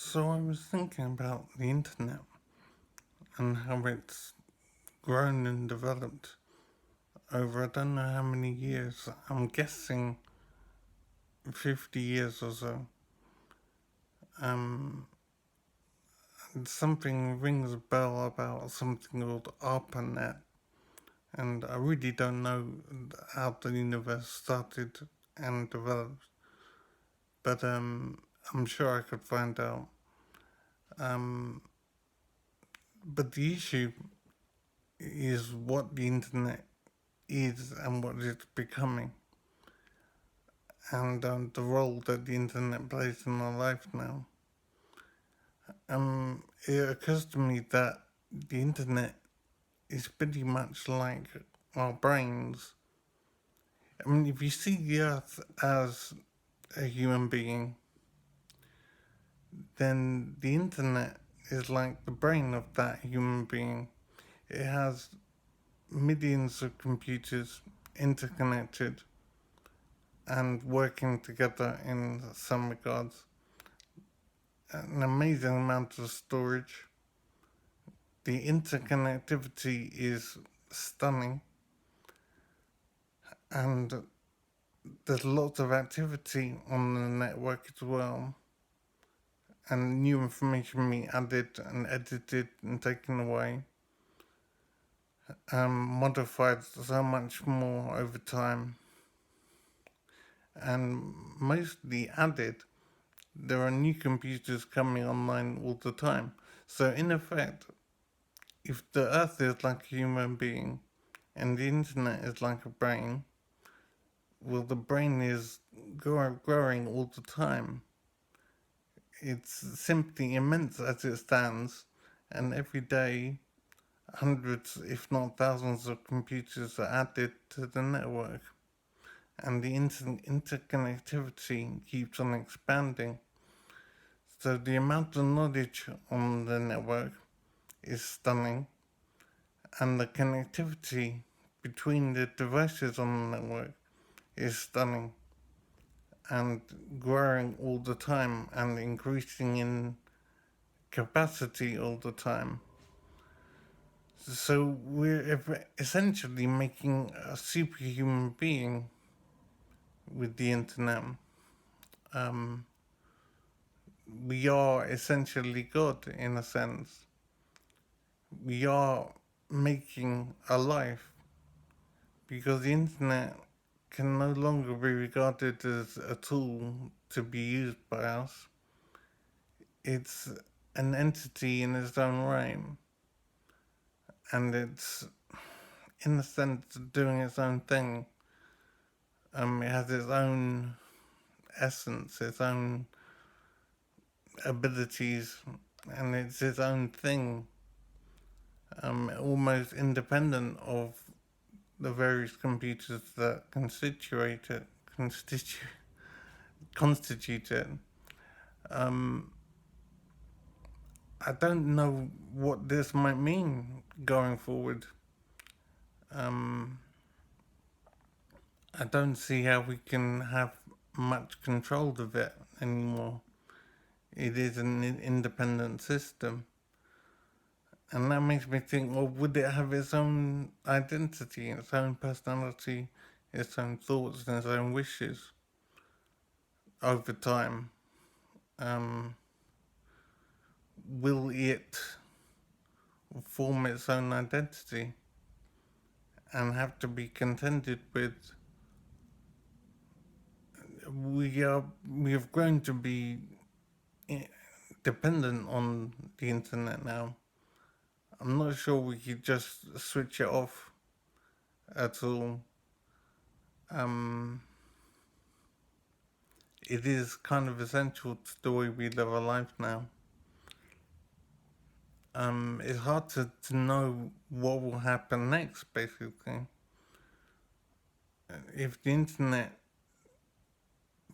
So I was thinking about the internet and how it's grown and developed over I don't know how many years. I'm guessing 50 years or so. Um, Something rings a bell about something called ARPANET, and I really don't know how the universe started and developed, but I'm sure I could find out. Um, but the issue is what the internet is and what it's becoming, and the role that the internet plays in our life now. It occurs to me that the internet is pretty much like our brains. I mean, if you see the Earth as a human being, then the internet is like the brain of that human being. It has millions of computers interconnected and working together in some regards. An amazing amount of storage. The interconnectivity is stunning, and there's lots of activity on the network as well, and new information being added and edited and taken away, modified so much more over time, and mostly added. There are new computers coming online all the time. So, in effect, if the Earth is like a human being and the internet is like a brain, well, the brain is growing all the time. It's simply immense as it stands, and every day, hundreds, if not thousands, of computers are added to the network, and the interconnectivity keeps on expanding. So, the amount of knowledge on the network is stunning, and the connectivity between the devices on the network is stunning and growing all the time and increasing in capacity all the time. So we're essentially making a superhuman being with the internet. Um, we are essentially God in a sense. We are making a life because the internet can no longer be regarded as a tool to be used by us. It's an entity in its own right, and it's in a sense doing its own thing. It has its own essence, its own abilities, and it's its own thing, almost independent of the various computers that constitute it. Um, I don't know what this might mean going forward. Um, I don't see how we can have much control of it anymore. It is an independent system. And that makes me think, well, would it have its own identity, its own personality, its own thoughts, and its own wishes over time? Um, will it form its own identity and have to be contended with? We have grown to be dependent on the internet now. I'm not sure we could just switch it off at all. Um, it is kind of essential to the way we live our life now. It's hard to know what will happen next, basically. If the internet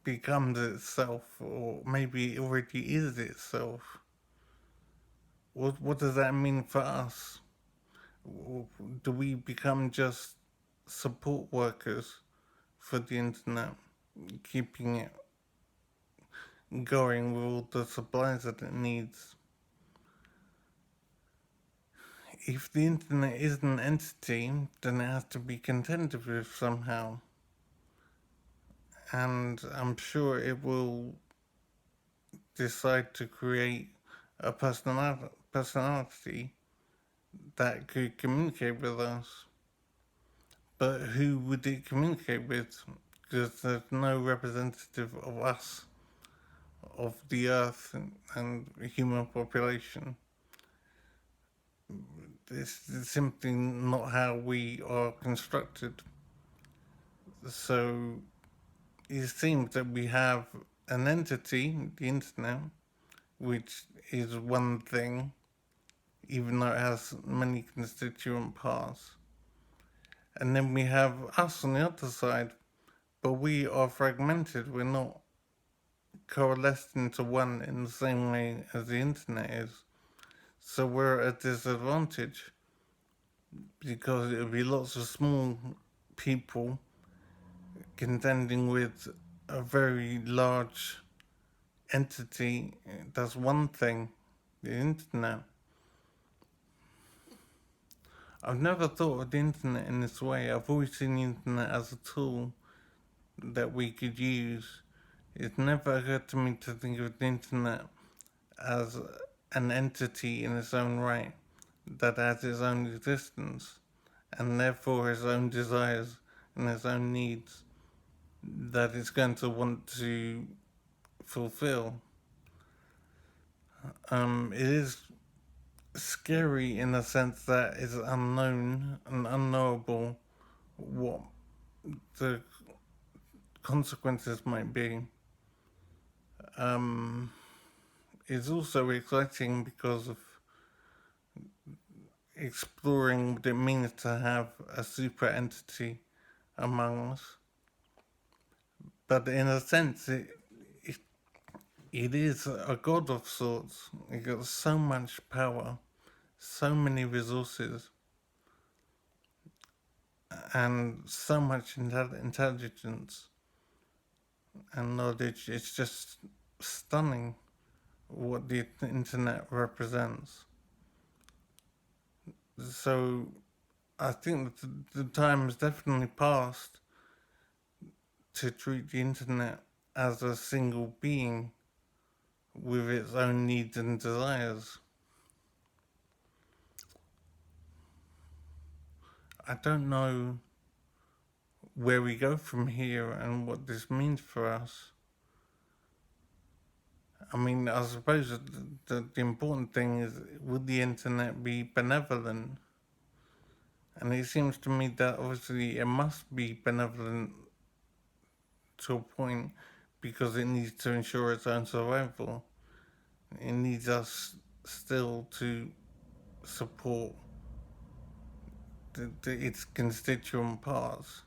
becomes itself, or maybe it already is itself, what does that mean for us? Do we become just support workers for the internet, keeping it going with all the supplies that it needs. If the internet is an entity, then it has to be contended with somehow. And I'm sure it will decide to create a personality that could communicate with us. But who would it communicate with? Because there's no representative of us, of the earth and human population. This is simply not how we are constructed. So it seems that we have an entity, the internet, which is one thing, even though it has many constituent parts. And then we have us on the other side, but we are fragmented. We're not coalesced into one in the same way as the internet is. So we're at a disadvantage because it would be lots of small people contending with a very large entity. That's one thing, the internet. I've never thought of the internet in this way. I've always seen the internet as a tool that we could use. It never occurred to me to think of the internet as an entity in its own right that has its own existence and therefore its own desires and its own needs that it's going to want to fulfill. It is scary in the sense that it's unknown and unknowable what the consequences might be. It's also exciting because of exploring what it means to have a super entity among us. But in a sense, it is a god of sorts. It got so much power, so many resources, and so much intelligence and knowledge. It's just stunning what the internet represents. So I think that the time has definitely passed to treat the internet as a single being with its own needs and desires. I don't know where we go from here and what this means for us. I mean, I suppose the important thing is, would the internet be benevolent? And it seems to me that obviously it must be benevolent to a point because it needs to ensure its own survival. It needs us still to support its constituent parts,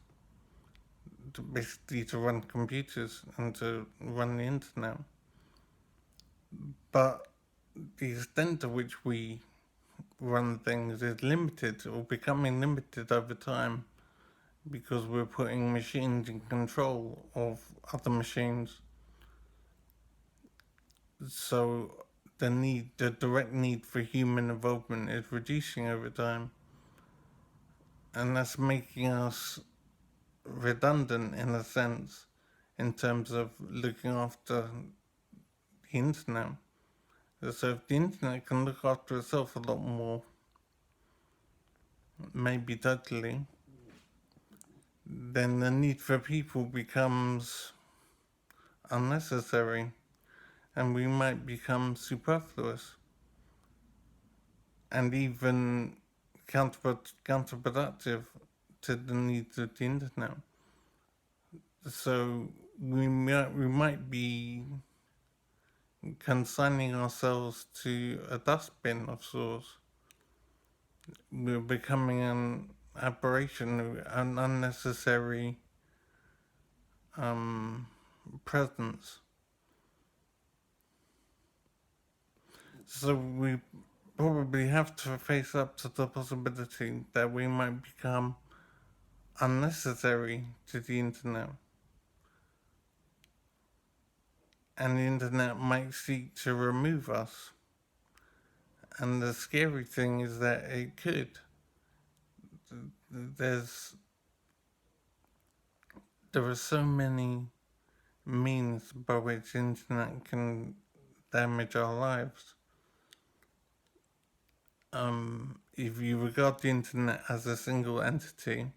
basically to run computers and to run the internet. But the extent to which we run things is limited or becoming limited over time because we're putting machines in control of other machines. So the direct need for human involvement is reducing over time. And that's making us redundant in a sense in terms of looking after the internet. So if the internet can look after itself a lot more, maybe totally, then the need for people becomes unnecessary and we might become superfluous and even counterproductive to the needs of the internet. So we might be consigning ourselves to a dustbin of sorts. We're becoming an aberration, an unnecessary presence. So we probably have to face up to the possibility that we might become unnecessary to the internet. and the internet might seek to remove us. And the scary thing is that it could. There's there are so many means by which the internet can damage our lives. If you regard the internet as a single entity,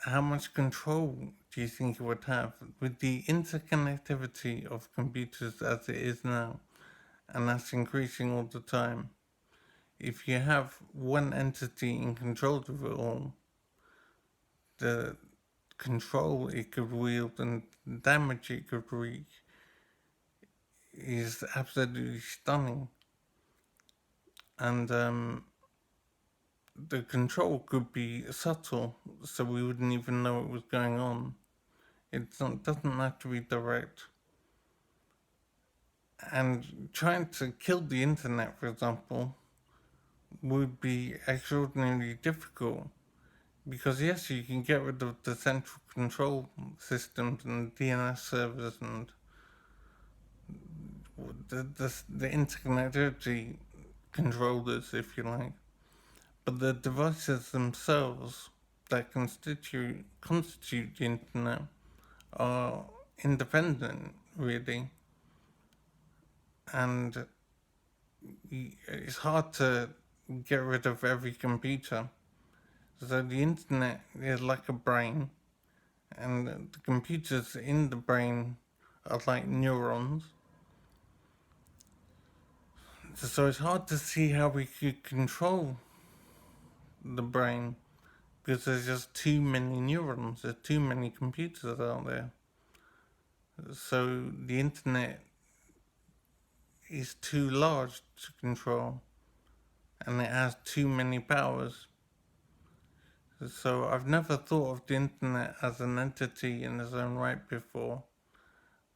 how much control do you think it would have with the interconnectivity of computers as it is now? And that's increasing all the time. If you have one entity in control of it all, the control it could wield and damage it could wreak is absolutely stunning. And the control could be subtle, so we wouldn't even know what was going on. Doesn't have to be direct. And trying to kill the internet, for example, would be extraordinarily difficult because yes, you can get rid of the central control systems and DNS servers and the interconnectivity controllers, if you like, but the devices themselves that constitute the internet are independent, really, and it's hard to get rid of every computer. So the internet is like a brain, and the computers in the brain are like neurons. So it's hard to see how we could control the brain because there's just too many neurons, there's too many computers out there. So the internet is too large to control and it has too many powers. So I've never thought of the internet as an entity in its own right before.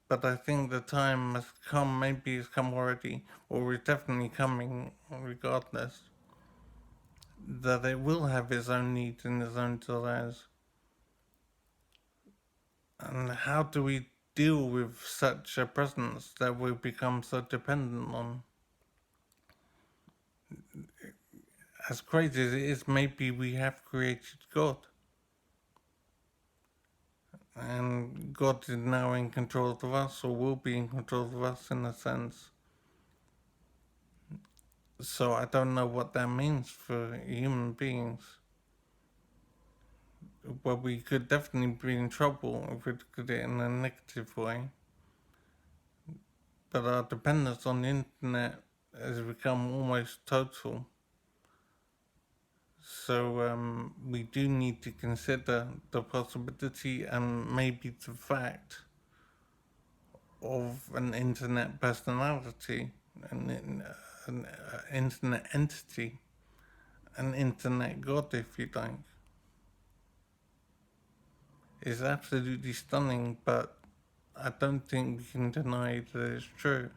But I think the time has come, maybe it's come already, or it's definitely coming regardless, that it will have its own needs and its own desires. And how do we deal with such a presence that we become so dependent on? As crazy as it is, maybe we have created God. And God is now in control of us, or will be in control of us in a sense. So I don't know what that means for human beings. But we could definitely be in trouble if we look at it in a negative way. But our dependence on the internet has become almost total. So we do need to consider the possibility and maybe the fact of an internet personality, an internet entity, an internet god, if you like. It's absolutely stunning, but I don't think we can deny that it's true.